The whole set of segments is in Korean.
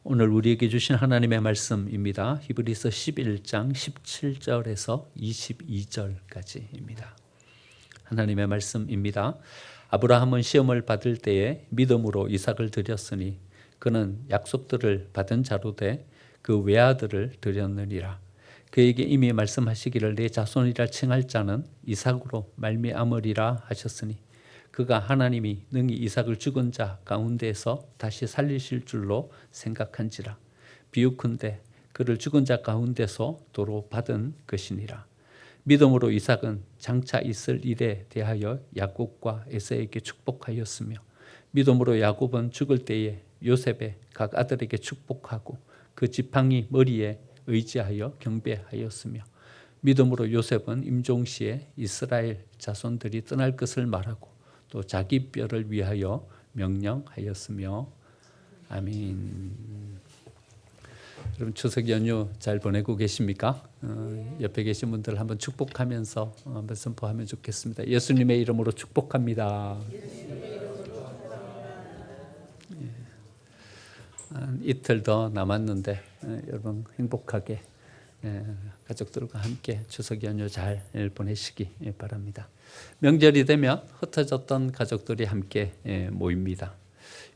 오늘 우리에게 주신 하나님의 말씀입니다. 히브리서 11장 17절에서 22절까지입니다. 하나님의 말씀입니다. 아브라함은 시험을 받을 때에 믿음으로 이삭을 드렸으니 그는 약속들을 받은 자로 돼 그 외아들을 드렸느니라. 그에게 이미 말씀하시기를 내 자손이라 칭할 자는 이삭으로 말미암으리라 하셨으니 그가 하나님이 능히 이삭을 죽은 자 가운데에서 다시 살리실 줄로 생각한지라. 비유컨대 그를 죽은 자 가운데서 도로 받은 것이니라. 믿음으로 이삭은 장차 있을 일에 대하여 야곱과 에사에게 축복하였으며 믿음으로 야곱은 죽을 때에 요셉의 각 아들에게 축복하고 그 지팡이 머리에 의지하여 경배하였으며 믿음으로 요셉은 임종시에 이스라엘 자손들이 떠날 것을 말하고 또 자기 뼈를 위하여 명령하였으며 아멘. 여러분 추석 연휴 잘 보내고 계십니까? 옆에 계신 분들 한번 축복하면서 한번 선포하면 좋겠습니다. 예수님의 이름으로 축복합니다. 이틀 더 남았는데 여러분 행복하게 가족들과 함께 추석 연휴 잘 보내시기 바랍니다. 명절이 되면 흩어졌던 가족들이 함께 모입니다.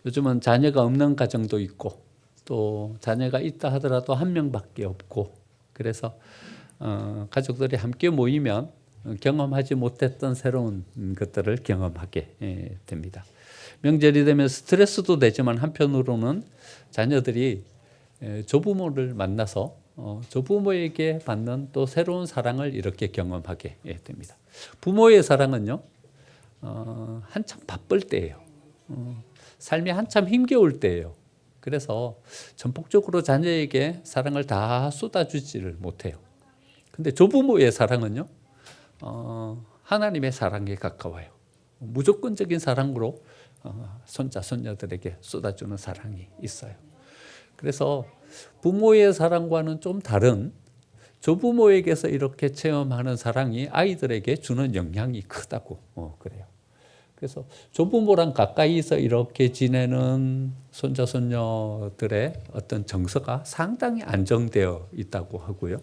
요즘은 자녀가 없는 가정도 있고 또 자녀가 있다 하더라도 한 명밖에 없고 그래서 가족들이 함께 모이면 경험하지 못했던 새로운 것들을 경험하게 됩니다. 명절이 되면 스트레스도 되지만 한편으로는 자녀들이 조부모를 만나서 조부모에게 받는 또 새로운 사랑을 이렇게 경험하게 됩니다. 부모의 사랑은요, 한참 바쁠 때예요. 삶이 한참 힘겨울 때예요. 그래서 전폭적으로 자녀에게 사랑을 다 쏟아주지를 못해요. 근데 조부모의 사랑은요, 하나님의 사랑에 가까워요. 무조건적인 사랑으로 손자, 손녀들에게 쏟아주는 사랑이 있어요. 그래서 부모의 사랑과는 좀 다른 조부모에게서 이렇게 체험하는 사랑이 아이들에게 주는 영향이 크다고 그래요. 그래서 조부모랑 가까이서 이렇게 지내는 손자, 손녀들의 어떤 정서가 상당히 안정되어 있다고 하고요.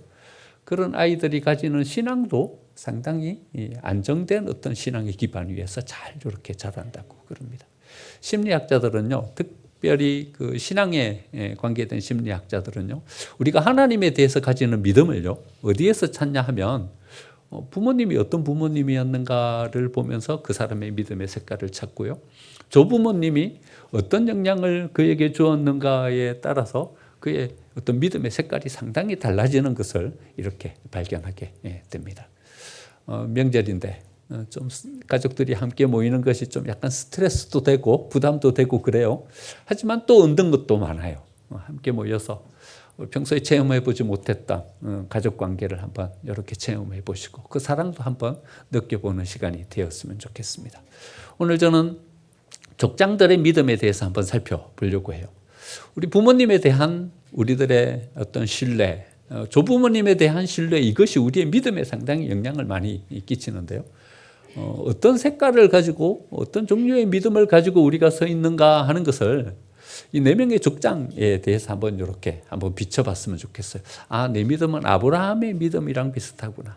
그런 아이들이 가지는 신앙도 상당히 안정된 어떤 신앙의 기반 위에서 잘 이렇게 자란다고 그럽니다. 심리학자들은요, 특별히 그 신앙에 관계된 심리학자들은요, 우리가 하나님에 대해서 가지는 믿음을요, 어디에서 찾냐 하면 부모님이 어떤 부모님이었는가를 보면서 그 사람의 믿음의 색깔을 찾고요. 조부모님이 어떤 영향을 그에게 주었는가에 따라서 그의 어떤 믿음의 색깔이 상당히 달라지는 것을 이렇게 발견하게 됩니다. 명절인데 좀 가족들이 함께 모이는 것이 좀 약간 스트레스도 되고 부담도 되고 그래요. 하지만 또 얻는 것도 많아요. 함께 모여서 평소에 체험해 보지 못했던 가족 관계를 한번 이렇게 체험해 보시고 그 사랑도 한번 느껴보는 시간이 되었으면 좋겠습니다. 오늘 저는 족장들의 믿음에 대해서 한번 살펴보려고 해요. 우리 부모님에 대한 우리들의 어떤 신뢰, 조부모님에 대한 신뢰, 이것이 우리의 믿음에 상당히 영향을 많이 끼치는데요. 어떤 색깔을 가지고 어떤 종류의 믿음을 가지고 우리가 서 있는가 하는 것을 이 네 명의 족장에 대해서 한번 이렇게 한번 비춰봤으면 좋겠어요. 아, 내 믿음은 아브라함의 믿음이랑 비슷하구나.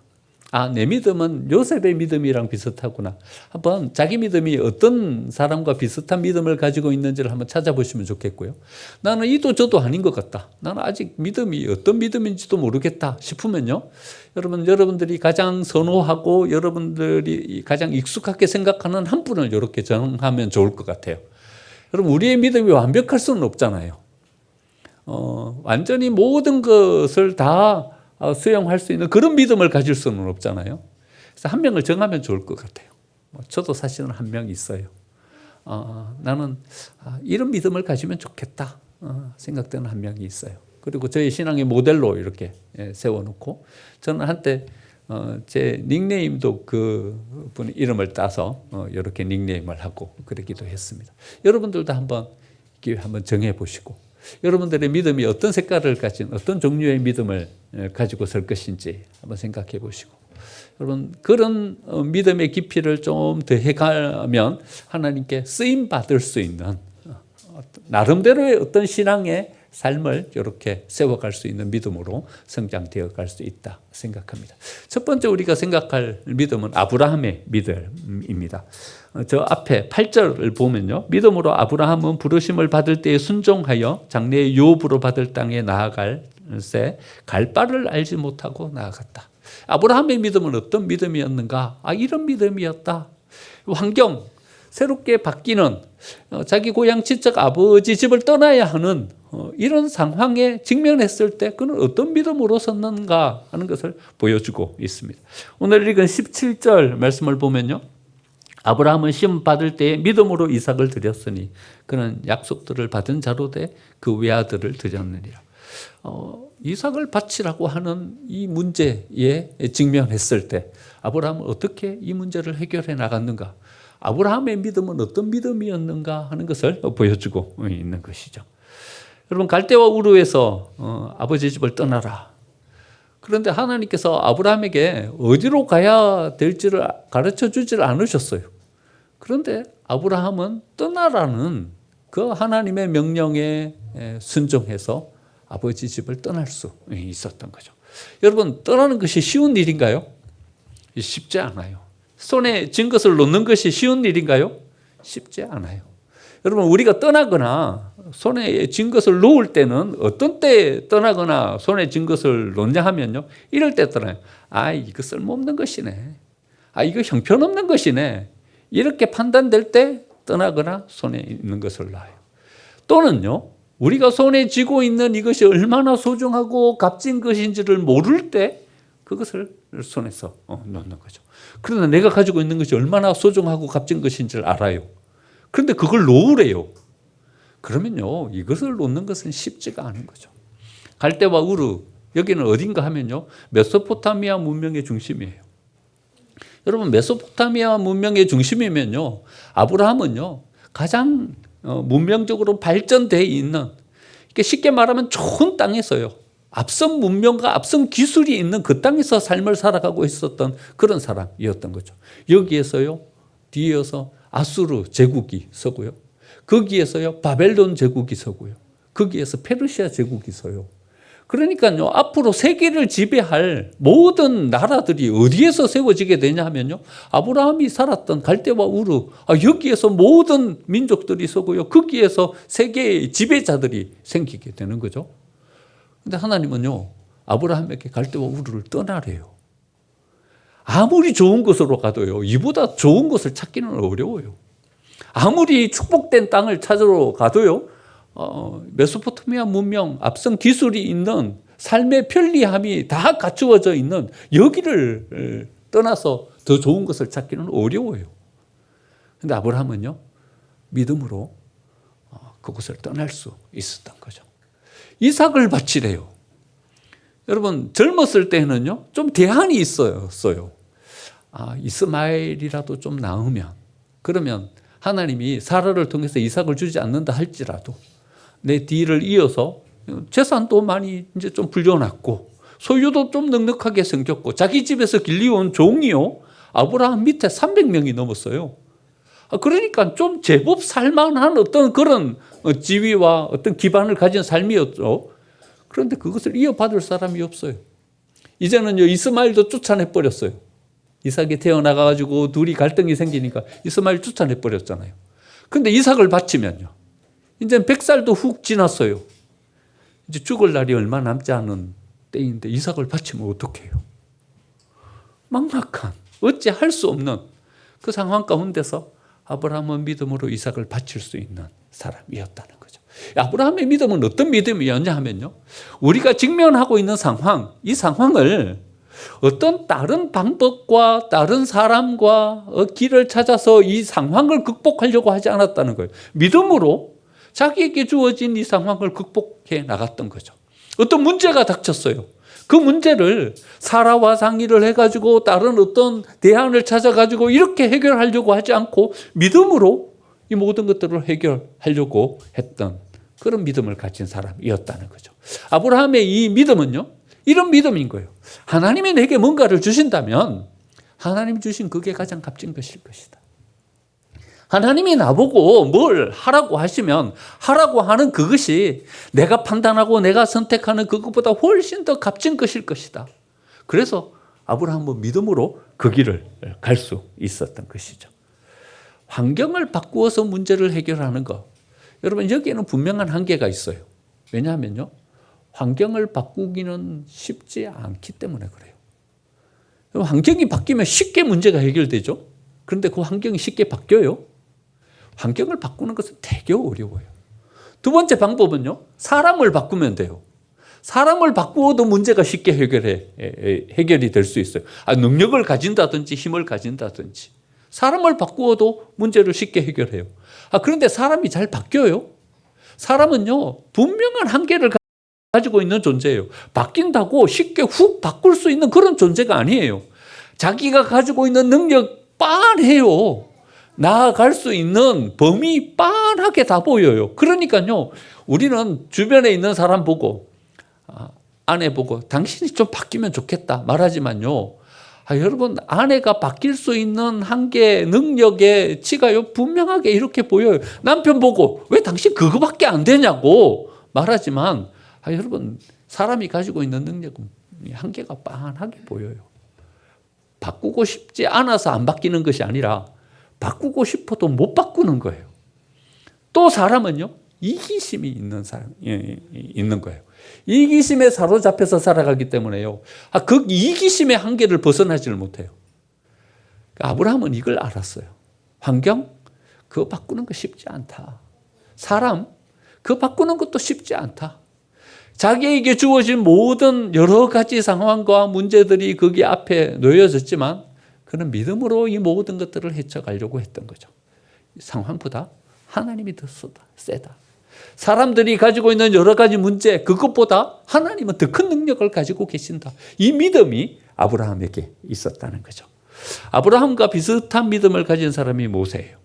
아, 내 믿음은 요셉의 믿음이랑 비슷하구나. 한번 자기 믿음이 어떤 사람과 비슷한 믿음을 가지고 있는지를 한번 찾아보시면 좋겠고요. 나는 이도 저도 아닌 것 같다. 나는 아직 믿음이 어떤 믿음인지도 모르겠다 싶으면요. 여러분들이 가장 선호하고 여러분들이 가장 익숙하게 생각하는 한 분을 이렇게 정하면 좋을 것 같아요. 여러분, 우리의 믿음이 완벽할 수는 없잖아요. 완전히 모든 것을 다 수용할 수 있는 그런 믿음을 가질 수는 없잖아요. 그래서 한 명을 정하면 좋을 것 같아요. 저도 사실은 한 명 있어요. 나는 이런 믿음을 가지면 좋겠다 생각되는 한 명이 있어요. 그리고 저희 신앙의 모델로 이렇게 세워놓고 저는 한때 제 닉네임도 그 분 이름을 따서 이렇게 닉네임을 하고 그러기도 했습니다. 여러분들도 한번 기회 한번 정해보시고 여러분들의 믿음이 어떤 색깔을 가진 어떤 종류의 믿음을 가지고 설 것인지 한번 생각해 보시고 여러분 그런 믿음의 깊이를 좀 더해가면 하나님께 쓰임받을 수 있는 나름대로의 어떤 신앙의 삶을 이렇게 세워갈 수 있는 믿음으로 성장되어 갈 수 있다 생각합니다. 첫 번째 우리가 생각할 믿음은 아브라함의 믿음입니다. 저 앞에 8절을 보면요. 믿음으로 아브라함은 부르심을 받을 때에 순종하여 장래의 유업으로 받을 땅에 나아갈새 갈 바를 알지 못하고 나아갔다. 아브라함의 믿음은 어떤 믿음이었는가? 이런 믿음이었다. 환경, 새롭게 바뀌는 자기 고향 친척 아버지 집을 떠나야 하는 이런 상황에 직면했을 때 그는 어떤 믿음으로 섰는가 하는 것을 보여주고 있습니다. 오늘 읽은 17절 말씀을 보면요. 아브라함은 시험 받을 때에 믿음으로 이삭을 드렸으니 그는 약속들을 받은 자로 돼 그 외아들을 드렸느니라. 이삭을 바치라고 하는 이 문제에 직면했을 때 아브라함은 어떻게 이 문제를 해결해 나갔는가? 아브라함의 믿음은 어떤 믿음이었는가 하는 것을 보여주고 있는 것이죠. 여러분, 갈대와 우르에서 아버지 집을 떠나라. 그런데 하나님께서 아브라함에게 어디로 가야 될지를 가르쳐 주지를 않으셨어요. 그런데 아브라함은 떠나라는 그 하나님의 명령에 순종해서 아버지 집을 떠날 수 있었던 거죠. 여러분, 떠나는 것이 쉬운 일인가요? 쉽지 않아요. 손에 쥔 것을 놓는 것이 쉬운 일인가요? 쉽지 않아요. 여러분, 우리가 떠나거나 손에 쥔 것을 놓을 때는 어떤 때 떠나거나 손에 쥔 것을 놓냐 하면요. 이럴 때 떠나요. 이거 쓸모없는 것이네. 이거 형편없는 것이네. 이렇게 판단될 때 떠나거나 손에 있는 것을 놔요. 또는요. 우리가 손에 쥐고 있는 이것이 얼마나 소중하고 값진 것인지를 모를 때 그것을 손에서 놓는 거죠. 그러나 내가 가지고 있는 것이 얼마나 소중하고 값진 것인지를 알아요. 그런데 그걸 놓으래요. 그러면요, 이것을 놓는 것은 쉽지가 않은 거죠. 갈대와 우르, 여기는 어딘가 하면요, 메소포타미아 문명의 중심이에요. 여러분, 메소포타미아 문명의 중심이면요, 아브라함은요, 가장 문명적으로 발전되어 있는, 쉽게 말하면 좋은 땅에서요, 앞선 문명과 앞선 기술이 있는 그 땅에서 삶을 살아가고 있었던 그런 사람이었던 거죠. 여기에서요, 뒤이어서 아수르 제국이 서고요. 거기에서요, 바벨론 제국이 서고요. 거기에서 페르시아 제국이 서요. 그러니까요, 앞으로 세계를 지배할 모든 나라들이 어디에서 세워지게 되냐 하면요, 아브라함이 살았던 갈대와 우르, 여기에서 모든 민족들이 서고요. 거기에서 세계의 지배자들이 생기게 되는 거죠. 근데 하나님은요, 아브라함에게 갈대와 우르를 떠나래요. 아무리 좋은 곳으로 가도요, 이보다 좋은 곳을 찾기는 어려워요. 아무리 축복된 땅을 찾으러 가도요, 메소포타미아 문명, 앞선 기술이 있는 삶의 편리함이 다 갖추어져 있는 여기를 떠나서 더 좋은 것을 찾기는 어려워요. 근데 아브라함은요, 믿음으로 그곳을 떠날 수 있었던 거죠. 이삭을 바치래요. 여러분, 젊었을 때는요, 좀 대안이 있었어요. 이스마엘이라도 좀 낳으면, 그러면 하나님이 사라를 통해서 이삭을 주지 않는다 할지라도 내 뒤를 이어서 재산도 많이 이제 좀 불려놨고 소유도 좀 넉넉하게 생겼고 자기 집에서 길리온 종이요, 아브라함 밑에 300명이 넘었어요. 그러니까 좀 제법 살만한 어떤 그런 지위와 어떤 기반을 가진 삶이었죠. 그런데 그것을 이어받을 사람이 없어요. 이제는요, 이스마엘도 쫓아내버렸어요. 이삭이 태어나가지고 둘이 갈등이 생기니까 이스마엘 쫓아내버렸잖아요. 그런데 이삭을 바치면요, 이제 100살도 훅 지났어요. 이제 죽을 날이 얼마 남지 않은 때인데 이삭을 바치면 어떡해요? 막막한, 어찌할 수 없는 그 상황 가운데서 아브라함은 믿음으로 이삭을 바칠 수 있는 사람이었다는 거죠. 아브라함의 믿음은 어떤 믿음이었냐 하면요, 우리가 직면하고 있는 상황, 이 상황을 어떤 다른 방법과 다른 사람과 길을 찾아서 이 상황을 극복하려고 하지 않았다는 거예요. 믿음으로 자기에게 주어진 이 상황을 극복해 나갔던 거죠. 어떤 문제가 닥쳤어요. 그 문제를 사라와 상의를 해가지고 다른 어떤 대안을 찾아가지고 이렇게 해결하려고 하지 않고 믿음으로 이 모든 것들을 해결하려고 했던 그런 믿음을 가진 사람이었다는 거죠. 아브라함의 이 믿음은요, 이런 믿음인 거예요. 하나님이 내게 뭔가를 주신다면 하나님 주신 그게 가장 값진 것일 것이다. 하나님이 나보고 뭘 하라고 하시면 하라고 하는 그것이 내가 판단하고 내가 선택하는 그것보다 훨씬 더 값진 것일 것이다. 그래서 아브라함은 믿음으로 그 길을 갈 수 있었던 것이죠. 환경을 바꾸어서 문제를 해결하는 것. 여러분, 여기에는 분명한 한계가 있어요. 왜냐하면요, 환경을 바꾸기는 쉽지 않기 때문에 그래요. 환경이 바뀌면 쉽게 문제가 해결되죠. 그런데 그 환경이 쉽게 바뀌어요? 환경을 바꾸는 것은 되게 어려워요. 두 번째 방법은요, 사람을 바꾸면 돼요. 사람을 바꾸어도 문제가 쉽게 해결이 될 수 있어요. 능력을 가진다든지 힘을 가진다든지. 사람을 바꾸어도 문제를 쉽게 해결해요. 그런데 사람이 잘 바뀌어요? 사람은요, 분명한 한계를 가지고 있는 존재예요. 바뀐다고 쉽게 훅 바꿀 수 있는 그런 존재가 아니에요. 자기가 가지고 있는 능력 빤해요. 나아갈 수 있는 범위 빤하게 다 보여요. 그러니까요, 우리는 주변에 있는 사람 보고, 아내 보고, 당신이 좀 바뀌면 좋겠다 말하지만요, 여러분, 아내가 바뀔 수 있는 한계, 능력의 치가요, 분명하게 이렇게 보여요. 남편 보고, 왜 당신 그거밖에 안 되냐고 말하지만, 여러분, 사람이 가지고 있는 능력은 한계가 빤하게 보여요. 바꾸고 싶지 않아서 안 바뀌는 것이 아니라, 바꾸고 싶어도 못 바꾸는 거예요. 또 사람은요, 이기심이 있는 거예요. 이기심에 사로잡혀서 살아가기 때문에요. 그 이기심의 한계를 벗어나지를 못해요. 아브라함은 이걸 알았어요. 환경, 그거 바꾸는 거 쉽지 않다. 사람, 그거 바꾸는 것도 쉽지 않다. 자기에게 주어진 모든 여러 가지 상황과 문제들이 거기 앞에 놓여졌지만 그는 믿음으로 이 모든 것들을 헤쳐가려고 했던 거죠. 상황보다 하나님이 더 세다. 사람들이 가지고 있는 여러 가지 문제, 그것보다 하나님은 더 큰 능력을 가지고 계신다. 이 믿음이 아브라함에게 있었다는 거죠. 아브라함과 비슷한 믿음을 가진 사람이 모세예요.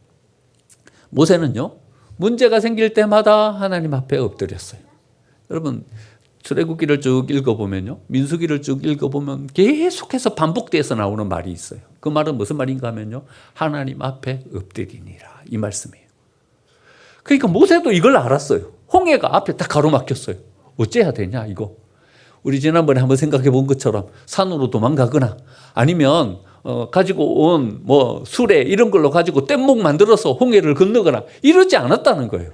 모세는요, 문제가 생길 때마다 하나님 앞에 엎드렸어요. 여러분, 출애굽기를 쭉 읽어보면요, 민수기를 쭉 읽어보면 계속해서 반복돼서 나오는 말이 있어요. 그 말은 무슨 말인가 하면요, 하나님 앞에 엎드리니라, 이 말씀이에요. 그러니까 모세도 이걸 알았어요. 홍해가 앞에 딱 가로막혔어요. 어째야 되냐 이거. 우리 지난번에 한번 생각해 본 것처럼 산으로 도망가거나 아니면 가지고 온 수레 이런 걸로 가지고 뗏목 만들어서 홍해를 건너거나 이러지 않았다는 거예요.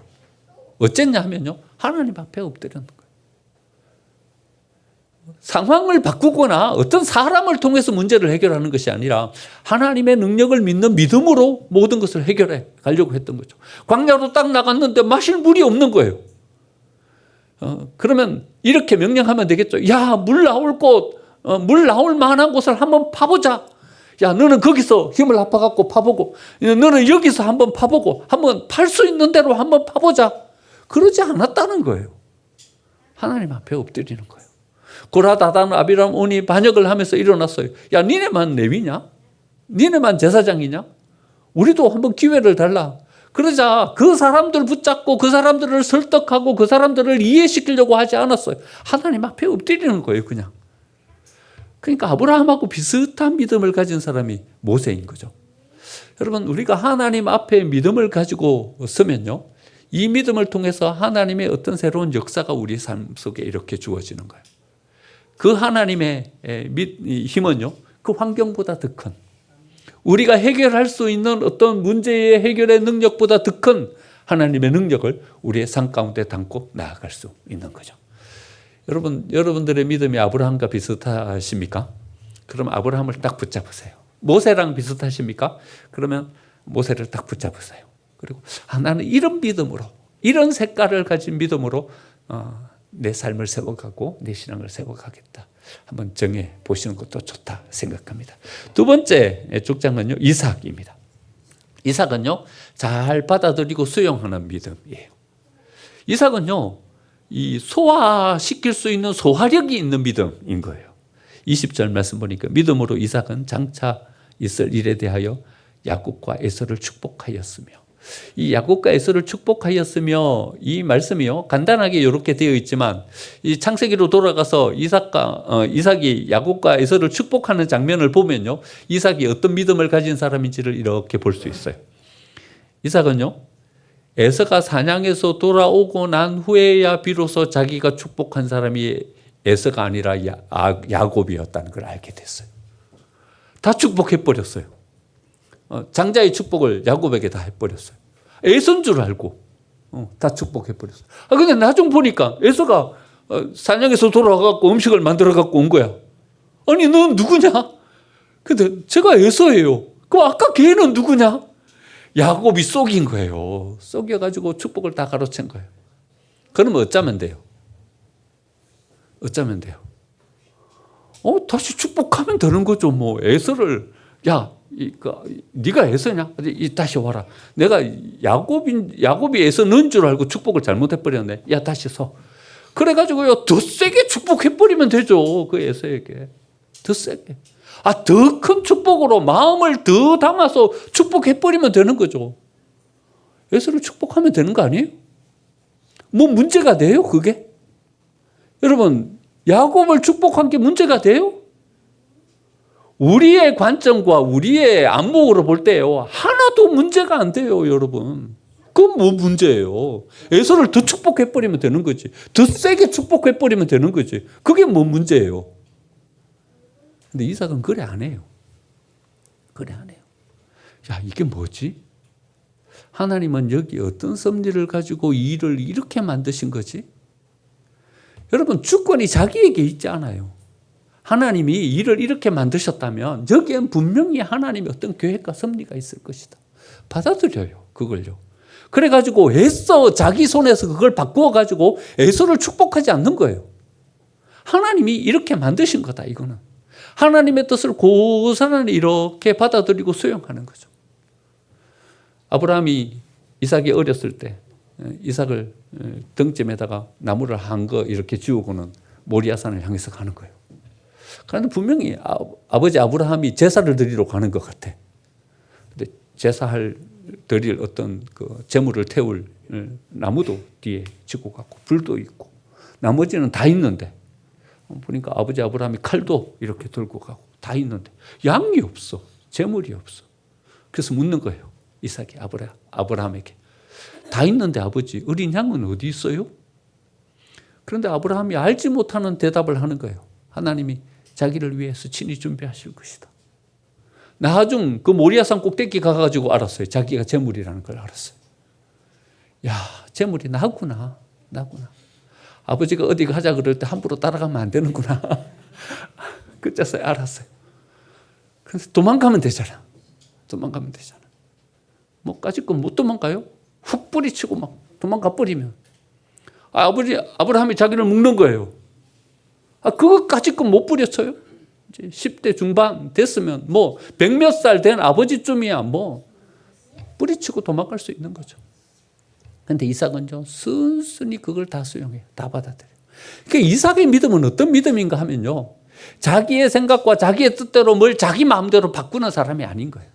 어쨌냐 하면요, 하나님 앞에 엎드렸는 거예요. 상황을 바꾸거나 어떤 사람을 통해서 문제를 해결하는 것이 아니라 하나님의 능력을 믿는 믿음으로 모든 것을 해결해 가려고 했던 거죠. 광야로 딱 나갔는데 마실 물이 없는 거예요. 그러면 이렇게 명령하면 되겠죠. 야, 물 나올 곳, 물 나올 만한 곳을 한번 파보자. 야, 너는 거기서 힘을 합해갖고 파보고, 너는 여기서 한번 파보고, 한번 팔 수 있는 대로 한번 파보자. 그러지 않았다는 거예요. 하나님 앞에 엎드리는 거예요. 고라, 다단, 아비람, 온이 반역을 하면서 일어났어요. 야, 니네만 레위냐? 니네만 제사장이냐? 우리도 한번 기회를 달라. 그러자 그 사람들 붙잡고 그 사람들을 설득하고 그 사람들을 이해시키려고 하지 않았어요. 하나님 앞에 엎드리는 거예요, 그냥. 그러니까 아브라함하고 비슷한 믿음을 가진 사람이 모세인 거죠. 여러분, 우리가 하나님 앞에 믿음을 가지고 서면요, 이 믿음을 통해서 하나님의 어떤 새로운 역사가 우리 삶 속에 이렇게 주어지는 거예요. 그 하나님의 힘은요, 그 환경보다 더 큰, 우리가 해결할 수 있는 어떤 문제의 해결의 능력보다 더 큰 하나님의 능력을 우리의 삶 가운데 담고 나아갈 수 있는 거죠. 여러분들의 믿음이 아브라함과 비슷하십니까? 그럼 아브라함을 딱 붙잡으세요. 모세랑 비슷하십니까? 그러면 모세를 딱 붙잡으세요. 그리고 나는 이런 믿음으로, 이런 색깔을 가진 믿음으로 내 삶을 세워가고 내 신앙을 세워가겠다. 한번 정해 보시는 것도 좋다 생각합니다. 두 번째 축장은요, 이삭입니다. 이삭은요, 잘 받아들이고 수용하는 믿음이에요. 이삭은요, 이 소화시킬 수 있는 소화력이 있는 믿음인 거예요. 20절 말씀 보니까 믿음으로 이삭은 장차 있을 일에 대하여 야곱과 에서를 축복하였으며, 이 야곱과 에서를 축복하였으며, 이 말씀이요, 간단하게 이렇게 되어 있지만 이 창세기로 돌아가서 이삭이 야곱과 에서를 축복하는 장면을 보면요, 이삭이 어떤 믿음을 가진 사람인지를 이렇게 볼 수 있어요. 이삭은요, 에서가 사냥에서 돌아오고 난 후에야 비로소 자기가 축복한 사람이 에서가 아니라 야곱이었다는 걸 알게 됐어요. 다 축복해버렸어요. 장자의 축복을 야곱에게 다 해버렸어요. 에서인 줄 알고 다 축복해버렸어요. 근데 나중 보니까 에서가 사냥에서 돌아와갖고 음식을 만들어갖고 온 거야. 아니, 넌 누구냐? 근데 제가 에서예요. 그럼 아까 걔는 누구냐? 야곱이 속인 거예요. 속여가지고 축복을 다 가로챈 거예요. 그러면 어쩌면 돼요? 어쩌면 돼요? 다시 축복하면 되는 거죠. 뭐 에서를, 야, 네가 에서냐? 다시 와라. 내가 야곱이 에서 넣은 줄 알고 축복을 잘못해버렸네. 야, 다시 서. 그래가지고요, 더 세게 축복해버리면 되죠. 그 에서에게. 더 세게. 더 큰 축복으로 마음을 더 담아서 축복해버리면 되는 거죠. 에서를 축복하면 되는 거 아니에요? 뭐 문제가 돼요, 그게? 여러분, 야곱을 축복한 게 문제가 돼요? 우리의 관점과 우리의 안목으로 볼 때요, 하나도 문제가 안 돼요, 여러분. 그건 뭐 문제예요? 에서를 더 축복해버리면 되는 거지. 더 세게 축복해버리면 되는 거지. 그게 뭐 문제예요? 근데 이삭은 그래 안 해요. 그래 안 해요. 야, 이게 뭐지? 하나님은 여기 어떤 섭리를 가지고 이 일을 이렇게 만드신 거지? 여러분, 주권이 자기에게 있지 않아요. 하나님이 일을 이렇게 만드셨다면 여기엔 분명히 하나님의 어떤 계획과 섭리가 있을 것이다. 받아들여요, 그걸요. 그래가지고 애써 자기 손에서 그걸 바꾸어가지고 에서를 축복하지 않는 거예요. 하나님이 이렇게 만드신 거다, 이거는. 하나님의 뜻을 고스란히 이렇게 받아들이고 수용하는 거죠. 아브라함이 이삭이 어렸을 때 이삭을 등짐에다가 나무를 한 거 이렇게 지우고는 모리아산을 향해서 가는 거예요. 그런데 분명히 아버지 아브라함이 제사를 드리러 가는 것 같아. 근데 드릴 어떤 그 제물을 태울 나무도 뒤에 지고 갔고 불도 있고 나머지는 다 있는데 보니까 아버지 아브라함이 칼도 이렇게 들고 가고 다 있는데 양이 없어. 제물이 없어. 그래서 묻는 거예요. 이삭이 아브라함에게. 다 있는데 아버지, 어린 양은 어디 있어요? 그런데 아브라함이 알지 못하는 대답을 하는 거예요. 하나님이 자기를 위해서 친히 준비하실 것이다. 나중 그 모리아산 꼭대기 가가지고 알았어요. 자기가 제물이라는 걸 알았어요. 야, 제물이 나구나. 아버지가 어디 가자 그럴 때 함부로 따라가면 안 되는구나. 그때서야 알았어요. 그래서 도망가면 되잖아. 뭐 까짓건 못 도망가요? 훅 뿌리치고 막 도망가 버리면. 아브라함이 자기를 묶는 거예요. 그거까짓건 못 뿌렸어요? 이제 10대 중반 됐으면 뭐 100몇 살 된 아버지쯤이야 뭐 뿌리치고 도망갈 수 있는 거죠. 근데 이삭은요, 순순히 그걸 다 수용해요. 다 받아들여요. 그러니까 이삭의 믿음은 어떤 믿음인가 하면요, 자기의 생각과 자기의 뜻대로 뭘 자기 마음대로 바꾸는 사람이 아닌 거예요.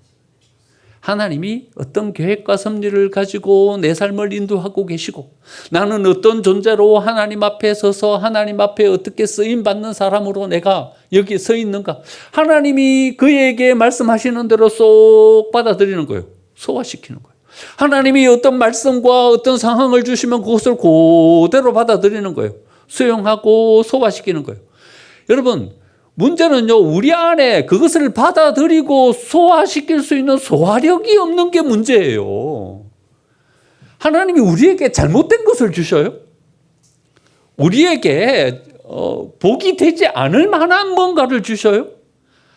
하나님이 어떤 계획과 섭리를 가지고 내 삶을 인도하고 계시고 나는 어떤 존재로 하나님 앞에 서서 하나님 앞에 어떻게 쓰임받는 사람으로 내가 여기 서 있는가. 하나님이 그에게 말씀하시는 대로 쏙 받아들이는 거예요. 소화시키는 거예요. 하나님이 어떤 말씀과 어떤 상황을 주시면 그것을 그대로 받아들이는 거예요. 수용하고 소화시키는 거예요. 여러분, 문제는요, 우리 안에 그것을 받아들이고 소화시킬 수 있는 소화력이 없는 게 문제예요. 하나님이 우리에게 잘못된 것을 주셔요. 우리에게 복이 되지 않을 만한 뭔가를 주셔요.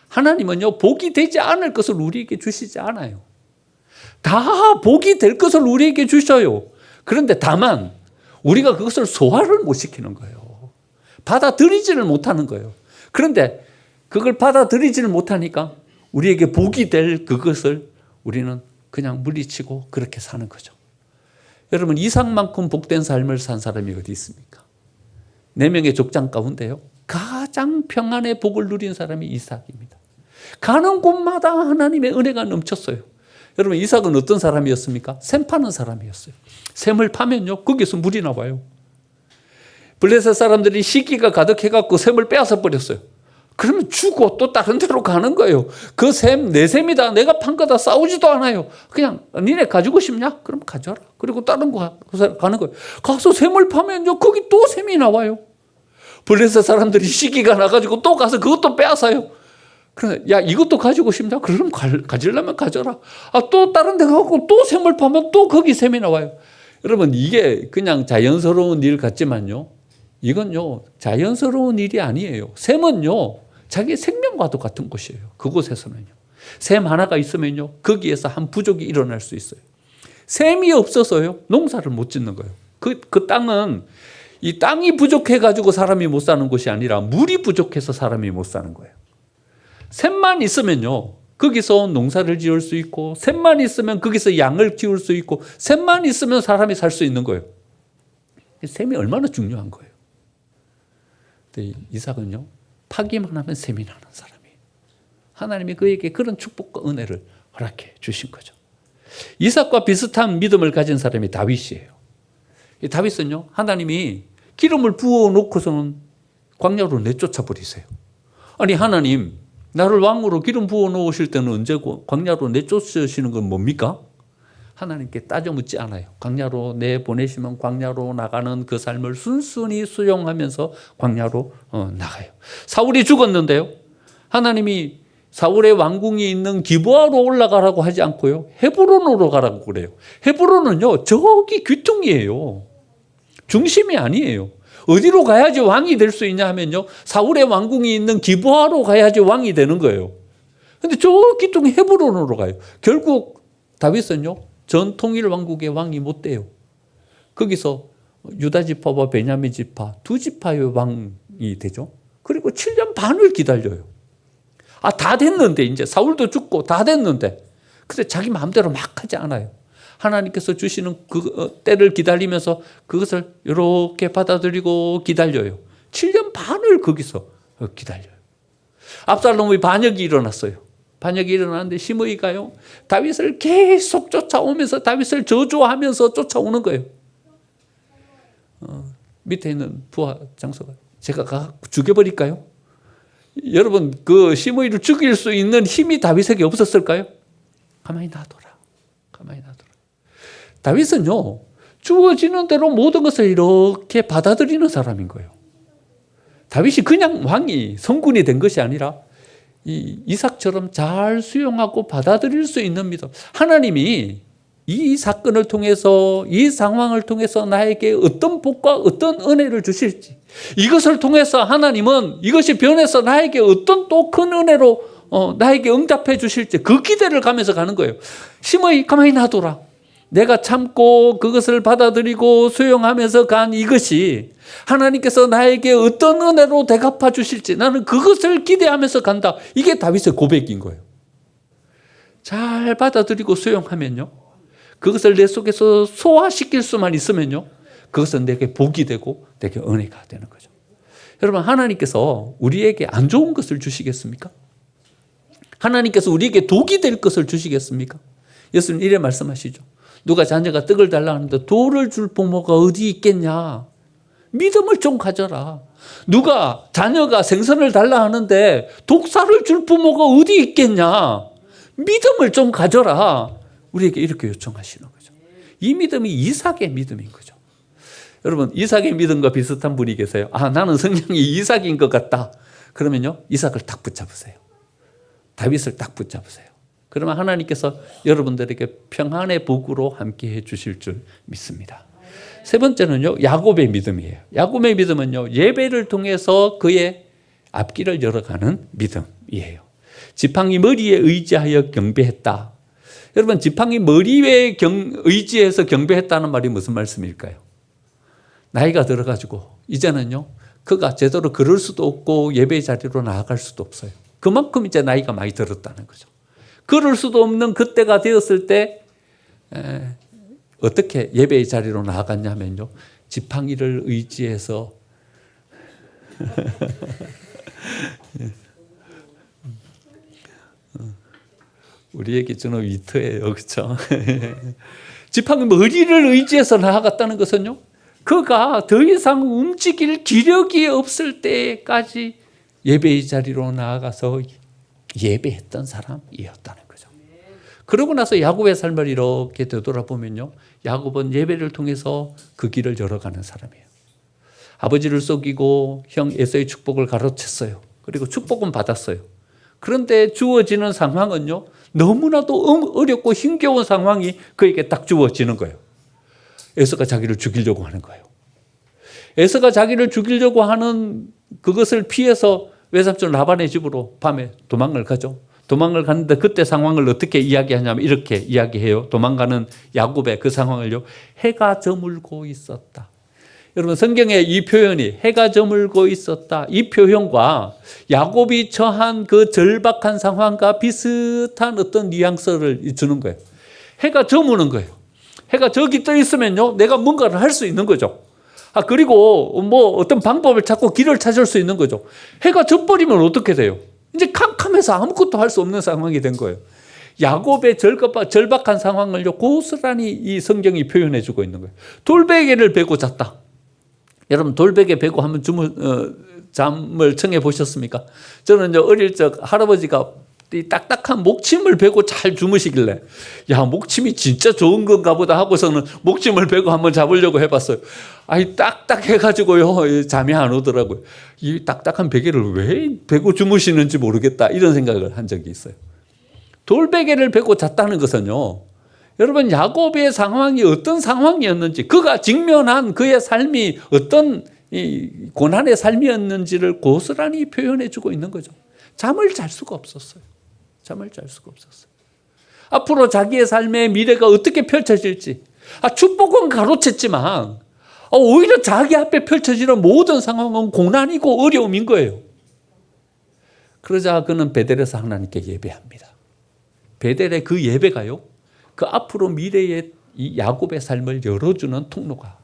하나님은요, 복이 되지 않을 것을 우리에게 주시지 않아요. 다 복이 될 것을 우리에게 주셔요. 그런데 다만 우리가 그것을 소화를 못 시키는 거예요. 받아들이지를 못하는 거예요. 그런데 그걸 받아들이지를 못하니까 우리에게 복이 될 그것을 우리는 그냥 물리치고 그렇게 사는 거죠. 여러분, 이삭만큼 복된 삶을 산 사람이 어디 있습니까? 4명의 족장 가운데요, 가장 평안의 복을 누린 사람이 이삭입니다. 가는 곳마다 하나님의 은혜가 넘쳤어요. 여러분, 이삭은 어떤 사람이었습니까? 샘 파는 사람이었어요. 샘을 파면요, 거기서 물이 나와요. 블레셋 사람들이 시기가 가득해갖고 샘을 빼앗아 버렸어요. 그러면 주고 또 다른 데로 가는 거예요. 그 셈 내 셈이다. 내가 판 거다. 싸우지도 않아요. 그냥 니네 가지고 싶냐? 그럼 가져라. 그리고 다른 거 가는 거예요. 가서 셈을 파면요 거기 또 셈이 나와요. 블레셋 사람들이 시기가 나가지고 또 가서 그것도 빼앗아요. 그래, 야 이것도 가지고 싶냐? 그럼 가지려면 가져라. 또 다른 데 가고 또 셈을 파면 또 거기 셈이 나와요. 여러분 이게 그냥 자연스러운 일 같지만요. 이건요 자연스러운 일이 아니에요. 셈은요 자기 생명과도 같은 것이에요. 그곳에서는요. 셈 하나가 있으면요 거기에서 한 부족이 일어날 수 있어요. 셈이 없어서요 농사를 못 짓는 거예요. 그 땅은 이 땅이 부족해가지고 사람이 못 사는 곳이 아니라 물이 부족해서 사람이 못 사는 거예요. 샘만 있으면요 거기서 농사를 지을 수 있고, 샘만 있으면 거기서 양을 키울 수 있고, 샘만 있으면 사람이 살 수 있는 거예요. 샘이 얼마나 중요한 거예요. 근데 이삭은요 파기만 하면 샘이 나는 사람이에요. 하나님이 그에게 그런 축복과 은혜를 허락해 주신 거죠. 이삭과 비슷한 믿음을 가진 사람이 다윗이에요. 이 다윗은요 하나님이 기름을 부어 놓고서는 광야로 내쫓아 버리세요. 아니 하나님 나를 왕으로 기름 부어 놓으실 때는 언제고 광야로 내쫓으시는 건 뭡니까? 하나님께 따져 묻지 않아요. 광야로 내보내시면 광야로 나가는 그 삶을 순순히 수용하면서 광야로 나가요. 사울이 죽었는데요 하나님이 사울의 왕궁이 있는 기브아로 올라가라고 하지 않고요 헤브론으로 가라고 그래요. 헤브론은요 저기 귀퉁이에요. 중심이 아니에요. 어디로 가야지 왕이 될 수 있냐 하면요 사울의 왕궁이 있는 기브아로 가야지 왕이 되는 거예요. 그런데 저 귀퉁이 헤브론으로 가요. 결국 다윗은요 전 통일 왕국의 왕이 못 돼요. 거기서 유다 지파와 베냐민 지파 두 지파의 왕이 되죠. 그리고 7년 반을 기다려요. 다 됐는데 이제 사울도 죽고 다 됐는데 근데 자기 마음대로 막 하지 않아요. 하나님께서 주시는 그 때를 기다리면서 그것을 이렇게 받아들이고 기다려요. 7년 반을 거기서 기다려요. 압살롬의 반역이 일어났어요. 반역이 일어났는데 시므이가요 다윗을 계속 쫓아오면서 다윗을 저주하면서 쫓아오는 거예요. 밑에 있는 부하 장소가 제가 죽여버릴까요? 여러분 그 시므이를 죽일 수 있는 힘이 다윗에게 없었을까요? 가만히 놔둬라. 가만히 놔둬라. 다윗은요 주어지는 대로 모든 것을 이렇게 받아들이는 사람인 거예요. 다윗이 그냥 왕이 성군이 된 것이 아니라 이삭처럼 잘 수용하고 받아들일 수 있는 믿음. 하나님이 이 사건을 통해서 이 상황을 통해서 나에게 어떤 복과 어떤 은혜를 주실지, 이것을 통해서 하나님은 이것이 변해서 나에게 어떤 또 큰 은혜로 나에게 응답해 주실지 그 기대를 가면서 가는 거예요. 시므이 가만히 놔둬라. 내가 참고 그것을 받아들이고 수용하면서 간 이것이 하나님께서 나에게 어떤 은혜로 대갚아 주실지 나는 그것을 기대하면서 간다. 이게 다윗의 고백인 거예요. 잘 받아들이고 수용하면요 그것을 내 속에서 소화시킬 수만 있으면요 그것은 내게 복이 되고 내게 은혜가 되는 거죠. 여러분 하나님께서 우리에게 안 좋은 것을 주시겠습니까? 하나님께서 우리에게 독이 될 것을 주시겠습니까? 예수님 이래 말씀하시죠. 누가 자녀가 떡을 달라 하는데 돌을 줄 부모가 어디 있겠냐. 믿음을 좀 가져라. 누가 자녀가 생선을 달라 하는데 독사를 줄 부모가 어디 있겠냐. 믿음을 좀 가져라. 우리에게 이렇게 요청하시는 거죠. 이 믿음이 이삭의 믿음인 거죠. 여러분 이삭의 믿음과 비슷한 분이 계세요. 나는 성령이 이삭인 것 같다. 그러면요 이삭을 딱 붙잡으세요. 다윗을 딱 붙잡으세요. 그러면 하나님께서 여러분들에게 평안의 복으로 함께해 주실 줄 믿습니다. 세 번째는요 야곱의 믿음이에요. 야곱의 믿음은요 예배를 통해서 그의 앞길을 열어가는 믿음이에요. 지팡이 머리에 의지하여 경배했다. 여러분 지팡이 머리에 의지해서 경배했다는 말이 무슨 말씀일까요? 나이가 들어가지고 이제는요 그가 제대로 걸을 수도 없고 예배 자리로 나아갈 수도 없어요. 그만큼 이제 나이가 많이 들었다는 거죠. 걸을 수도 없는 그때가 되었을 때 어떻게 예배의 자리로 나아갔냐면요 지팡이를 의지해서 우리에게 주는 위트예요. 그렇죠? 지팡이 머리를 의지해서 나아갔다는 것은요 그가 더 이상 움직일 기력이 없을 때까지 예배의 자리로 나아가서 예배했던 사람이었다는 거죠. 그러고 나서 야곱의 삶을 이렇게 되돌아보면요, 야곱은 예배를 통해서 그 길을 열어가는 사람이에요. 아버지를 속이고 형 에서의 축복을 가로챘어요. 그리고 축복은 받았어요. 그런데 주어지는 상황은요, 너무나도 어렵고 힘겨운 상황이 그에게 딱 주어지는 거예요. 에서가 자기를 죽이려고 하는 거예요. 에서가 자기를 죽이려고 하는 그것을 피해서 외삼촌 라반의 집으로 밤에 도망을 가죠. 도망을 갔는데 그때 상황을 어떻게 이야기하냐면 이렇게 이야기해요. 도망가는 야곱의 그 상황을요, 해가 저물고 있었다. 여러분, 성경에 이 표현이 해가 저물고 있었다, 이 표현과 야곱이 처한 그 절박한 상황과 비슷한 어떤 뉘앙스를 주는 거예요. 해가 저무는 거예요. 해가 저기 떠 있으면요, 내가 뭔가를 할 수 있는 거죠. 그리고 뭐 어떤 방법을 찾고 길을 찾을 수 있는 거죠. 해가 져버리면 어떻게 돼요? 이제 캄캄해서 아무것도 할 수 없는 상황이 된 거예요. 야곱의 절박한 상황을요, 고스란히 이 성경이 표현해 주고 있는 거예요. 돌베개를 베고 잤다. 여러분, 돌베개 베고 한번 잠을 청해 보셨습니까? 저는 어릴 적 할아버지가 이 딱딱한 목침을 베고 잘 주무시길래, 야, 목침이 진짜 좋은 건가 보다 하고서는 목침을 베고 한번 잡으려고 해봤어요. 아이, 딱딱해가지고요, 잠이 안 오더라고요. 이 딱딱한 베개를 왜 베고 주무시는지 모르겠다, 이런 생각을 한 적이 있어요. 돌베개를 베고 잤다는 것은요, 여러분, 야곱의 상황이 어떤 상황이었는지, 그가 직면한 그의 삶이 어떤 이 고난의 삶이었는지를 고스란히 표현해 주고 있는 거죠. 잠을 잘 수가 없었어요. 잠을 잘 수가 없었어요. 앞으로 자기의 삶의 미래가 어떻게 펼쳐질지, 축복은 가로챘지만 오히려 자기 앞에 펼쳐지는 모든 상황은 고난이고 어려움인 거예요. 그러자 그는 베델에서 하나님께 예배합니다. 베델의 그 예배가요, 그 앞으로 미래의 이 야곱의 삶을 열어주는 통로가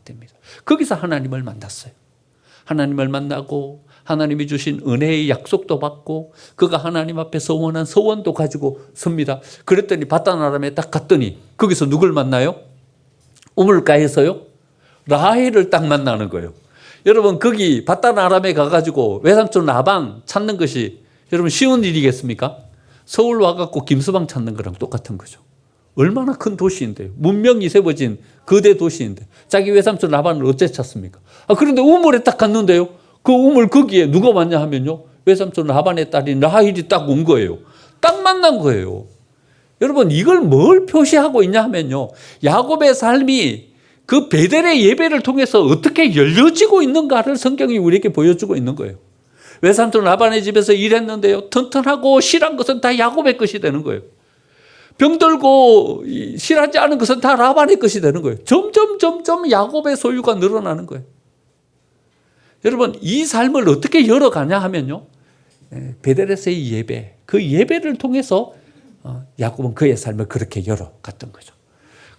됩니다. 거기서 하나님을 만났어요. 하나님을 만나고 하나님이 주신 은혜의 약속도 받고 그가 하나님 앞에 서원한 서원도 가지고 섭니다. 그랬더니 바단 아람에 딱 갔더니 거기서 누굴 만나요? 우물가에서요, 라헬을 딱 만나는 거예요. 여러분, 거기 바단 아람에 가가지고 외삼촌 라반 찾는 것이 여러분 쉬운 일이겠습니까? 서울 와갖고 김서방 찾는 거랑 똑같은 거죠. 얼마나 큰 도시인데요. 문명이 세워진 거대 도시인데 자기 외삼촌 라반을 어째 찾습니까? 그런데 우물에 딱 갔는데요, 그 우물 거기에 누가 왔냐 하면요, 외삼촌 라반의 딸인 라헬이 딱 온 거예요. 딱 만난 거예요. 여러분, 이걸 뭘 표시하고 있냐 하면요, 야곱의 삶이 그 베델의 예배를 통해서 어떻게 열려지고 있는가를 성경이 우리에게 보여주고 있는 거예요. 외삼촌 라반의 집에서 일했는데요, 튼튼하고 실한 것은 다 야곱의 것이 되는 거예요. 병들고 실하지 않은 것은 다 라반의 것이 되는 거예요. 점점 야곱의 소유가 늘어나는 거예요. 여러분, 이 삶을 어떻게 열어가냐 하면요, 베델에서의 예배, 그 예배를 통해서 야곱은 그의 삶을 그렇게 열어갔던 거죠.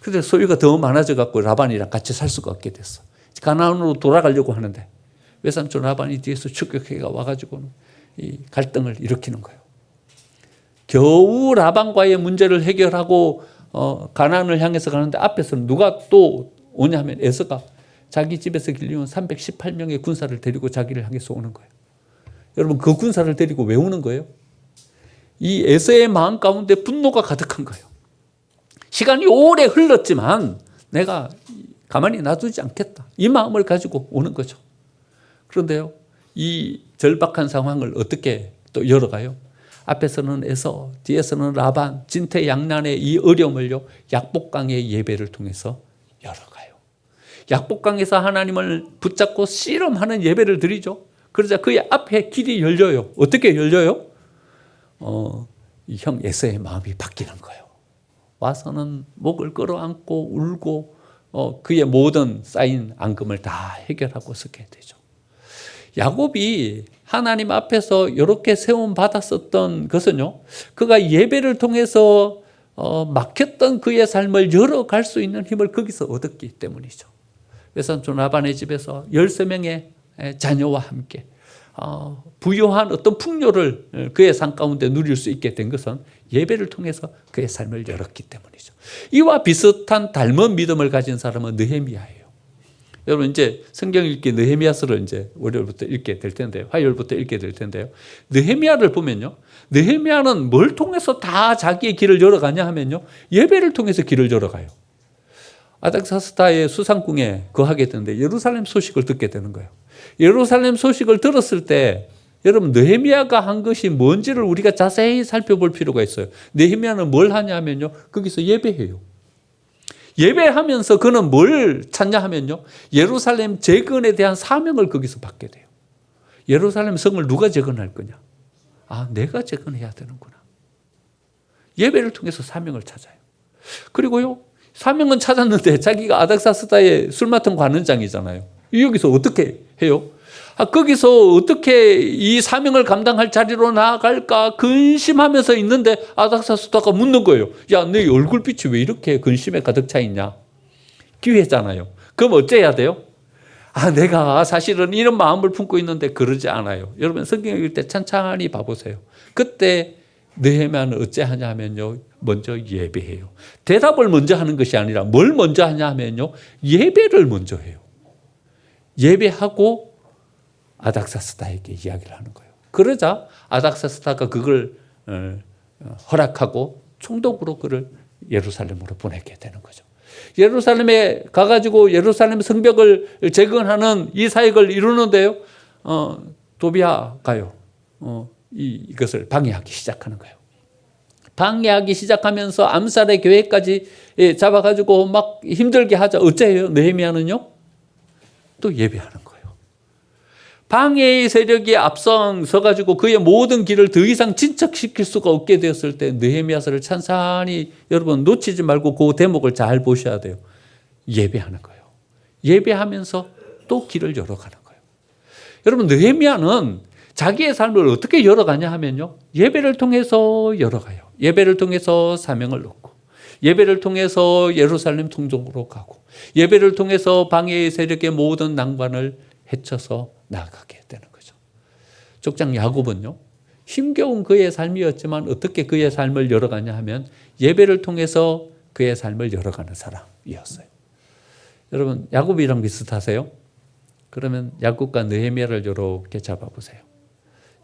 그런데 소유가 더 많아져 갖고 라반이랑 같이 살 수가 없게 됐어. 가나안으로 돌아가려고 하는데 외삼촌 라반이 뒤에서 추격해가 와가지고는 이 갈등을 일으키는 거예요. 겨우 라반과의 문제를 해결하고 가나안을 향해서 가는데 앞에서는 누가 또 오냐 하면 에서가 자기 집에서 길러온 318명의 군사를 데리고 자기를 향해서 오는 거예요. 여러분, 그 군사를 데리고 왜 오는 거예요? 이 에서의 마음 가운데 분노가 가득한 거예요. 시간이 오래 흘렀지만 내가 가만히 놔두지 않겠다, 이 마음을 가지고 오는 거죠. 그런데요, 이 절박한 상황을 어떻게 또 열어가요? 앞에서는 에서, 뒤에서는 라반, 진퇴양난의 이 어려움을요, 약복강의 예배를 통해서 열어가요. 약복강에서 하나님을 붙잡고 씨름하는 예배를 드리죠. 그러자 그의 앞에 길이 열려요. 어떻게 열려요? 이 형 에서의 마음이 바뀌는 거예요. 와서는 목을 끌어안고 울고 그의 모든 쌓인 앙금을 다 해결하고 서게 되죠. 야곱이 하나님 앞에서 이렇게 세움 받았었던 것은요, 그가 예배를 통해서 막혔던 그의 삶을 열어갈 수 있는 힘을 거기서 얻었기 때문이죠. 외삼촌 라반의 집에서 13명의 자녀와 함께 부유한 어떤 풍요를 그의 삶 가운데 누릴 수 있게 된 것은 예배를 통해서 그의 삶을 열었기 때문이죠. 이와 비슷한 닮은 믿음을 가진 사람은 느헤미야예요. 여러분 이제 성경 읽기 느헤미야서를 이제 월요일부터 읽게 될 텐데요. 화요일부터 읽게 될 텐데요. 느헤미야를 보면요. 느헤미야는 뭘 통해서 다 자기의 길을 열어가냐 하면요. 예배를 통해서 길을 열어가요. 아닥사스다의 수상궁에 거하게 되는데 예루살렘 소식을 듣게 되는 거예요. 예루살렘 소식을 들었을 때 여러분 느헤미야가 한 것이 뭔지를 우리가 자세히 살펴볼 필요가 있어요. 느헤미야는 뭘 하냐면요. 거기서 예배해요. 예배하면서 그는 뭘 찾냐 하면요. 예루살렘 재건에 대한 사명을 거기서 받게 돼요. 예루살렘 성을 누가 재건할 거냐? 아, 내가 재건해야 되는구나. 예배를 통해서 사명을 찾아요. 그리고요. 사명은 찾았는데 자기가 아닥사스다의 술 맡은 관원장이잖아요. 여기서 어떻게 해요? 거기서 어떻게 이 사명을 감당할 자리로 나아갈까 근심하면서 있는데 아닥사스다가 묻는 거예요. 야, 너 얼굴빛이 왜 이렇게 근심에 가득 차 있냐? 기회잖아요. 그럼 어째야 돼요? 내가 사실은 이런 마음을 품고 있는데 그러지 않아요. 여러분 성경 읽을 때 찬찬히 봐보세요. 그때 느헤미야는 어찌하냐 하면요. 먼저 예배해요. 대답을 먼저 하는 것이 아니라 뭘 먼저 하냐 하면요. 예배를 먼저 해요. 예배하고 아닥사스다에게 이야기를 하는 거예요. 그러자 아닥사스다가 그걸 허락하고 총독으로 그를 예루살렘으로 보내게 되는 거죠. 예루살렘에 가가지고 예루살렘 성벽을 재건하는 이 사역을 이루는데요. 도비아가요. 이것을 방해하기 시작하는 거예요. 방해하기 시작하면서 암살의 계획까지 잡아가지고 막 힘들게 하자. 어째요? 느헤미야는요? 또 예배하는 거예요. 방해의 세력이 앞서가지고 그의 모든 길을 더 이상 진척시킬 수가 없게 되었을 때 느헤미야서를 찬찬히 여러분 놓치지 말고 그 대목을 잘 보셔야 돼요. 예배하는 거예요. 예배하면서 또 길을 열어가는 거예요. 여러분 느헤미야는 자기의 삶을 어떻게 열어가냐 하면요. 예배를 통해서 열어가요. 예배를 통해서 사명을 얻고 예배를 통해서 예루살렘 통종으로 가고 예배를 통해서 방해의 세력의 모든 난관을 헤쳐서 나아가게 되는 거죠. 족장 야곱은요. 힘겨운 그의 삶이었지만 어떻게 그의 삶을 열어가냐 하면 예배를 통해서 그의 삶을 열어가는 사람이었어요. 여러분 야곱이랑 비슷하세요? 그러면 야곱과 느헤미야를 이렇게 잡아보세요.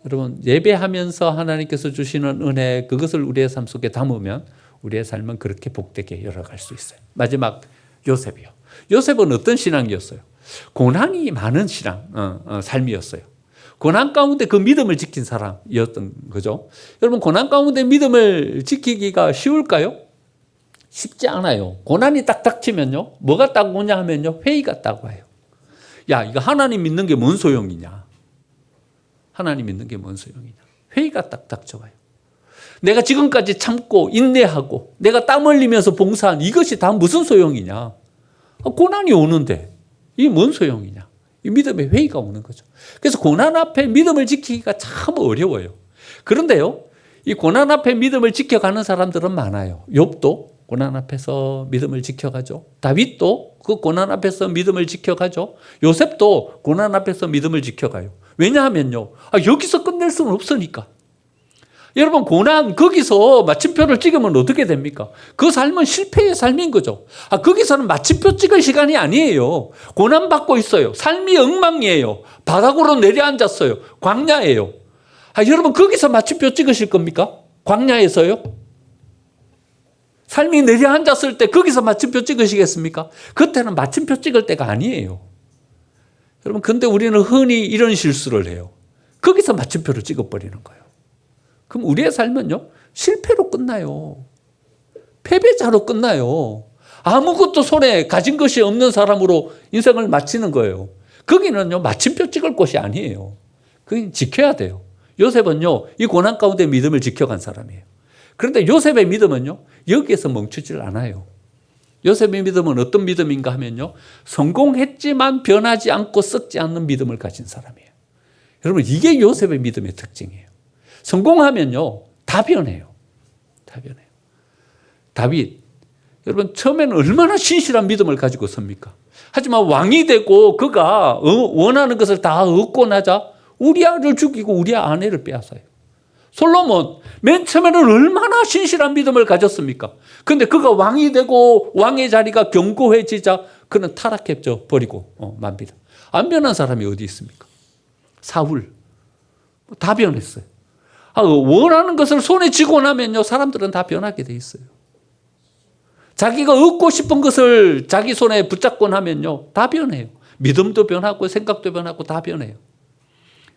여러분 예배하면서 하나님께서 주시는 은혜 그것을 우리의 삶 속에 담으면 우리의 삶은 그렇게 복되게 열어갈 수 있어요. 마지막 요셉이요. 요셉은 어떤 신앙이었어요? 고난이 많은 삶이었어요. 고난 가운데 그 믿음을 지킨 사람이었던 거죠. 여러분 고난 가운데 믿음을 지키기가 쉬울까요? 쉽지 않아요. 고난이 딱 닥치면요. 뭐가 딱 오냐 하면요. 회의가 딱 와요. 야, 이거 하나님 믿는 게 뭔 소용이냐? 하나님 믿는 게 뭔 소용이냐? 회의가 딱 닥쳐와요. 내가 지금까지 참고 인내하고 내가 땀 흘리면서 봉사한 이것이 다 무슨 소용이냐? 고난이 오는데 이게 뭔 소용이냐? 이 믿음의 회의가 오는 거죠. 그래서 고난 앞에 믿음을 지키기가 참 어려워요. 그런데요, 이 고난 앞에 믿음을 지켜가는 사람들은 많아요. 욥도 고난 앞에서 믿음을 지켜가죠. 다윗도 그 고난 앞에서 믿음을 지켜가죠. 요셉도 고난 앞에서 믿음을 지켜가요. 왜냐하면요, 여기서 끝낼 수는 없으니까. 여러분 고난 거기서 마침표를 찍으면 어떻게 됩니까? 그 삶은 실패의 삶인 거죠. 거기서는 마침표 찍을 시간이 아니에요. 고난 받고 있어요. 삶이 엉망이에요. 바닥으로 내려앉았어요. 광야예요. 여러분 거기서 마침표 찍으실 겁니까? 광야에서요? 삶이 내려앉았을 때 거기서 마침표 찍으시겠습니까? 그때는 마침표 찍을 때가 아니에요. 여러분 근데 우리는 흔히 이런 실수를 해요. 거기서 마침표를 찍어버리는 거예요. 그럼 우리의 삶은요, 실패로 끝나요. 패배자로 끝나요. 아무것도 손에 가진 것이 없는 사람으로 인생을 마치는 거예요. 거기는요, 마침표 찍을 곳이 아니에요. 그건 지켜야 돼요. 요셉은요, 이 고난 가운데 믿음을 지켜간 사람이에요. 그런데 요셉의 믿음은요, 여기에서 멈추질 않아요. 요셉의 믿음은 어떤 믿음인가 하면요, 성공했지만 변하지 않고 썩지 않는 믿음을 가진 사람이에요. 여러분, 이게 요셉의 믿음의 특징이에요. 성공하면요, 다 변해요. 다 변해요. 다윗, 여러분, 처음에는 얼마나 신실한 믿음을 가지고 섭니까? 하지만 왕이 되고 그가 원하는 것을 다 얻고 나자 우리아를 죽이고 우리아 아내를 빼앗아요. 솔로몬, 맨 처음에는 얼마나 신실한 믿음을 가졌습니까? 그런데 그가 왕이 되고 왕의 자리가 견고해지자 그는 타락해 버리고 맙니다. 안 변한 사람이 어디 있습니까? 사울 다 변했어요. 원하는 것을 손에 쥐고 나면요, 사람들은 다 변하게 돼 있어요. 자기가 얻고 싶은 것을 자기 손에 붙잡고 나면요, 다 변해요. 믿음도 변하고 생각도 변하고 다 변해요.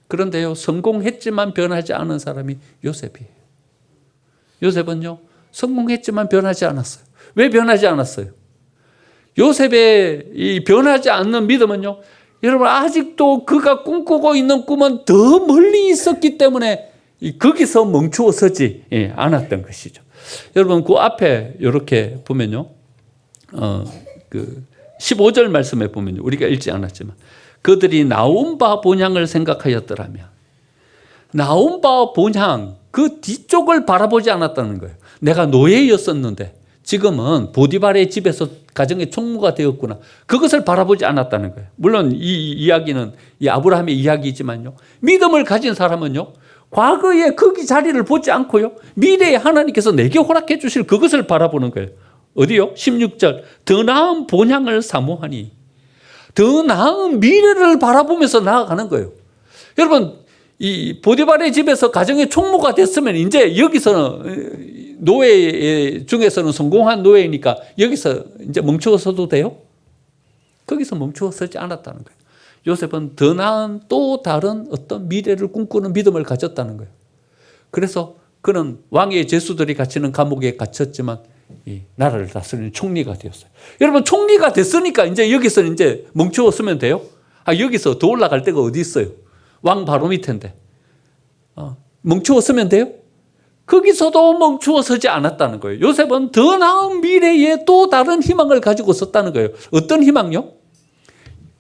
그런데요, 성공했지만 변하지 않은 사람이 요셉이에요. 요셉은요, 성공했지만 변하지 않았어요. 왜 변하지 않았어요? 요셉의 이 변하지 않는 믿음은요, 여러분 아직도 그가 꿈꾸고 있는 꿈은 더 멀리 있었기 때문에 거기서 멈추어 서지 않았던 것이죠. 여러분 그 앞에 이렇게 보면요, 그 15절 말씀에 보면요, 우리가 읽지 않았지만 그들이 나온 바 본향을 생각하였더라면, 나온 바 본향 그 뒤쪽을 바라보지 않았다는 거예요. 내가 노예였었는데 지금은 보디발의 집에서 가정의 총무가 되었구나. 그것을 바라보지 않았다는 거예요. 물론 이 이야기는 이 아브라함의 이야기이지만요, 믿음을 가진 사람은요, 과거의 거기 자리를 보지 않고요, 미래에 하나님께서 내게 허락해 주실 그것을 바라보는 거예요. 어디요? 16절. 더 나은 본향을 사모하니, 더 나은 미래를 바라보면서 나아가는 거예요. 여러분, 이 보디발의 집에서 가정의 총무가 됐으면 이제 여기서는 노예 중에서는 성공한 노예니까 여기서 이제 멈추어 서도 돼요? 거기서 멈추어 서지 않았다는 거예요. 요셉은 더 나은 또 다른 어떤 미래를 꿈꾸는 믿음을 가졌다는 거예요. 그래서 그는 왕의 제수들이 갇히는 감옥에 갇혔지만 이 나라를 다스리는 총리가 되었어요. 여러분, 총리가 됐으니까 이제 여기서 이제 멈추어 서면 돼요? 여기서 더 올라갈 데가 어디 있어요? 왕 바로 밑인데 멈추어 서면 돼요? 거기서도 멈추어 서지 않았다는 거예요. 요셉은 더 나은 미래에 또 다른 희망을 가지고 섰다는 거예요. 어떤 희망요?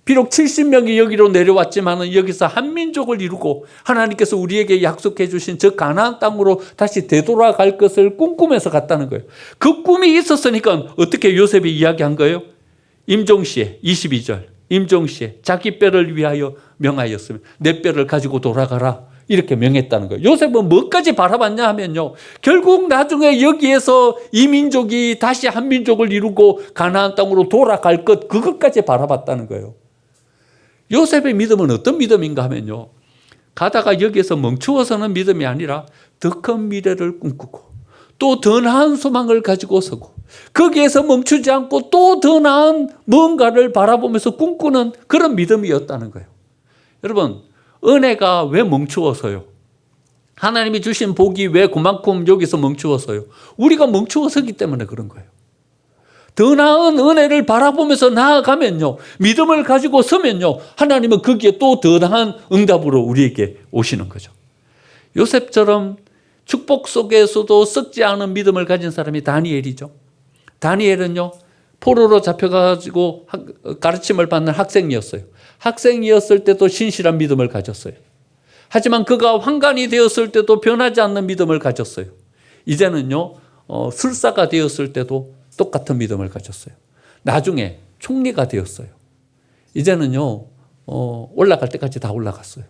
비록 70명이 여기로 내려왔지만 여기서 한 민족을 이루고 하나님께서 우리에게 약속해 주신 저 가나안 땅으로 다시 되돌아갈 것을 꿈꾸면서 갔다는 거예요. 그 꿈이 있었으니까 어떻게 요셉이 이야기한 거예요? 임종시에 22절, 임종시에 자기 뼈를 위하여 명하였으면 내 뼈를 가지고 돌아가라, 이렇게 명했다는 거예요. 요셉은 뭐까지 바라봤냐 하면요, 결국 나중에 여기에서 이 민족이 다시 한 민족을 이루고 가나안 땅으로 돌아갈 것, 그것까지 바라봤다는 거예요. 요셉의 믿음은 어떤 믿음인가 하면요, 가다가 여기에서 멈추어서는 믿음이 아니라 더 큰 미래를 꿈꾸고 또 더 나은 소망을 가지고 서고 거기에서 멈추지 않고 또 더 나은 뭔가를 바라보면서 꿈꾸는 그런 믿음이었다는 거예요. 여러분, 은혜가 왜 멈추어서요? 하나님이 주신 복이 왜 그만큼 여기서 멈추어서요? 우리가 멈추어서기 때문에 그런 거예요. 더 나은 은혜를 바라보면서 나아가면요, 믿음을 가지고 서면요, 하나님은 거기에 또 더 나은 응답으로 우리에게 오시는 거죠. 요셉처럼 축복 속에서도 썩지 않은 믿음을 가진 사람이 다니엘이죠. 다니엘은요, 포로로 잡혀가지고 가르침을 받는 학생이었어요. 학생이었을 때도 신실한 믿음을 가졌어요. 하지만 그가 환관이 되었을 때도 변하지 않는 믿음을 가졌어요. 이제는요, 술사가 되었을 때도 똑같은 믿음을 가졌어요. 나중에 총리가 되었어요. 이제는요, 올라갈 때까지 다 올라갔어요.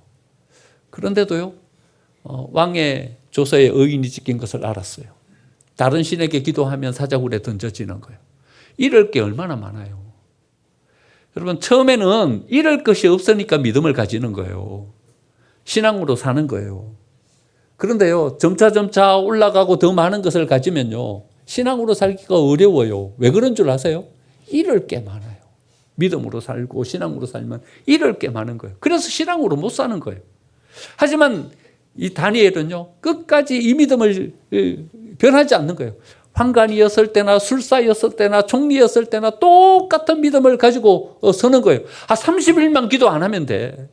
그런데도요, 왕의 조서에 의인이 찍힌 것을 알았어요. 다른 신에게 기도하면 사자굴에 던져지는 거예요. 잃을 게 얼마나 많아요. 여러분, 처음에는 잃을 것이 없으니까 믿음을 가지는 거예요. 신앙으로 사는 거예요. 그런데요, 점차 올라가고 더 많은 것을 가지면요, 신앙으로 살기가 어려워요. 왜 그런 줄 아세요? 잃을 게 많아요. 믿음으로 살고 신앙으로 살면 잃을 게 많은 거예요. 그래서 신앙으로 못 사는 거예요. 하지만 이 다니엘은요, 끝까지 이 믿음을 변하지 않는 거예요. 환관이었을 때나 술사였을 때나 총리였을 때나 똑같은 믿음을 가지고 서는 거예요. 30일만 기도 안 하면 돼.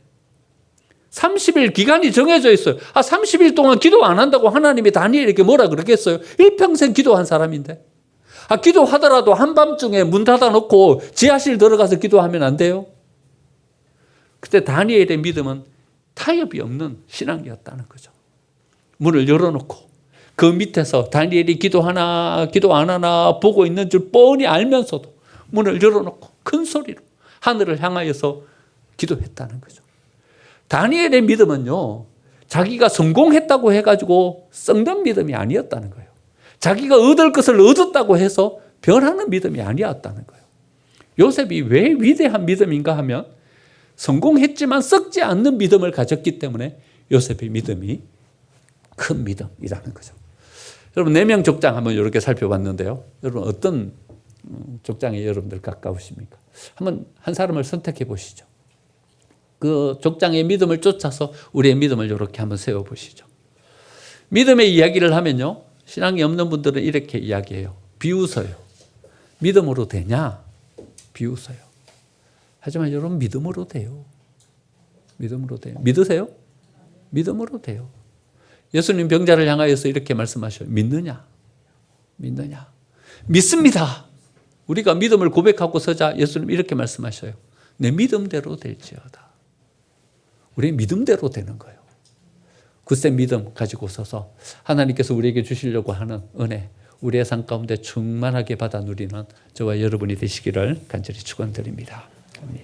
30일 기간이 정해져 있어요. 30일 동안 기도 안 한다고 하나님이 다니엘에게 뭐라 그러겠어요? 일평생 기도한 사람인데. 기도하더라도 한밤중에 문 닫아놓고 지하실 들어가서 기도하면 안 돼요? 그때 다니엘의 믿음은 타협이 없는 신앙이었다는 거죠. 문을 열어놓고 그 밑에서 다니엘이 기도하나 기도 안 하나 보고 있는 줄 뻔히 알면서도 문을 열어놓고 큰 소리로 하늘을 향하여서 기도했다는 거죠. 다니엘의 믿음은요, 자기가 성공했다고 해가지고 썩는 믿음이 아니었다는 거예요. 자기가 얻을 것을 얻었다고 해서 변하는 믿음이 아니었다는 거예요. 요셉이 왜 위대한 믿음인가 하면 성공했지만 썩지 않는 믿음을 가졌기 때문에 요셉의 믿음이 큰 믿음이라는 거죠. 여러분 4명 족장 한번 이렇게 살펴봤는데요. 여러분 어떤 족장에 여러분들 가까우십니까? 한번 한 사람을 선택해 보시죠. 그 족장의 믿음을 쫓아서 우리의 믿음을 이렇게 한번 세워보시죠. 믿음의 이야기를 하면요. 신앙이 없는 분들은 이렇게 이야기해요. 비웃어요. 믿음으로 되냐? 비웃어요. 하지만 여러분 믿음으로 돼요. 믿음으로 돼요. 믿으세요? 믿음으로 돼요. 예수님 병자를 향하여서 이렇게 말씀하셔요. 믿느냐? 믿느냐? 믿습니다. 우리가 믿음을 고백하고 서자 예수님 이렇게 말씀하셔요. 내 믿음대로 될지어다. 우리의 믿음대로 되는 거예요. 굳센 믿음 가지고 서서 하나님께서 우리에게 주시려고 하는 은혜, 우리의 삶 가운데 충만하게 받아 누리는 저와 여러분이 되시기를 간절히 축원드립니다. 아멘.